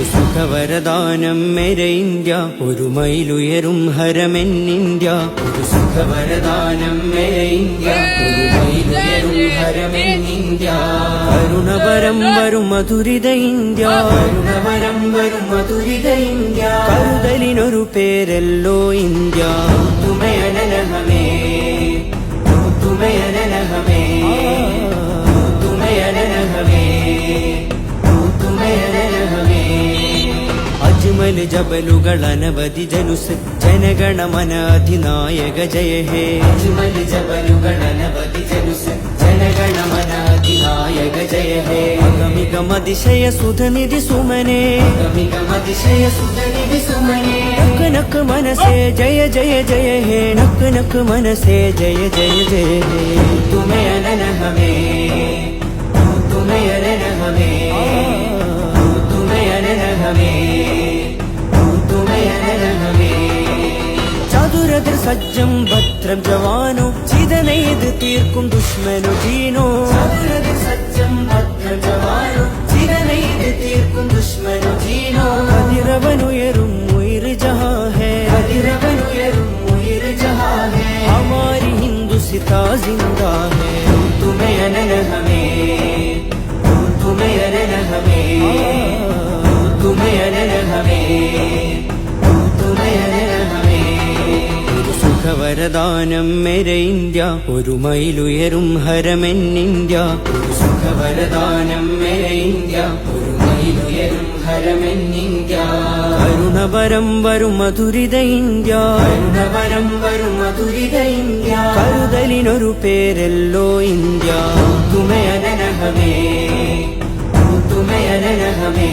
ഒരു സുഖവരദാനം മേരെ ഇന്ത്യ, ഒരു മൈലുയരും ഹരമെൻ ഇന്ത്യ. ഒരു സുഖവരദാനം മേരെ ഇന്ത്യ, ഒരു മൈലുയരും ഹരമെൻ ഇന്ത്യ. കരുണവരം വരും മധുരിത ഇന്ത്യ, കരുണവരം വരും മധുരിത ഇന്ത്യ. കരുതലിനൊരു പേരല്ലോ ഇന്ത്യ. തുമയനന ഹമേ, തുമയനന ഹമേ, തുമയനന ഹമേ, തുമയനന ഹമേ. അജ്മൽ ജബലുകൾ അനവധി ജനുസ്, ജനഗണമന അധിനായക ജയ ഹേ. അജ്മൽ ജബലുകൾ അനവധി ജനുസ്, ജനഗണമന അധിനായക ജയ ഹേ. അഗമികമതിശയ സുധനിധി സുമനെ, അഗമികമതിശയ സുധനിധി സുമനെ. നക്ക് നക്ക് മനസേ ജയ ജയ ജയ ഹേ, നക്ക് നക്ക് മനസേ ജയ ജയ ജയ ഹേ. തുമയനന ഹമേ, തുമയനന ഹമേ, തുമയനന ഹമേ, തുമയനന ഹമേ. ചതുരതിർ സജ്ജം ഭദ്രം ജവാനോ, ചിതനെയ്ത് തീർക്കും ദുഷ്മനു ജീനോ. ചതുരതിർ സജ്ജം ഭദ്രം ജവാനോ, ചിതനെയ്ത് തീർക്കും ദുഷ്മനു ജീനോ. കതിരവനുയരും ഉയർ ജഹാ ഹേ, കതിരവനുയരും ഉയർ ജഹാ ഹേ. ഹമാരി ഹിന്ദുസിതാ ജിന്ദാ ഹേ. തുമയനന ഹമേ, തുമയനന ഹമേ, തുമയനന ഹമേ, തുമയനന ഹമേ. ഒരു സുഖവരദാനം മേരെ ഇന്ത്യ, ഒരു മൈലുയരും ഹരമെൻ ഇന്ത്യ. ഒരു സുഖവരദാനം മേരെ ഇന്ത്യ, ഒരു മൈലുയരും ഹരമെൻ ഇന്ത്യ. കരുണവരം വരും മധുരിത ഇന്ത്യ, കരുണവരം വരും മധുരിത ഇന്ത്യ. കരുതലിനൊരു പേരല്ലോ ഇന്ത്യ. തുമയനന ഹമേ, തുമയനന ഹമേ.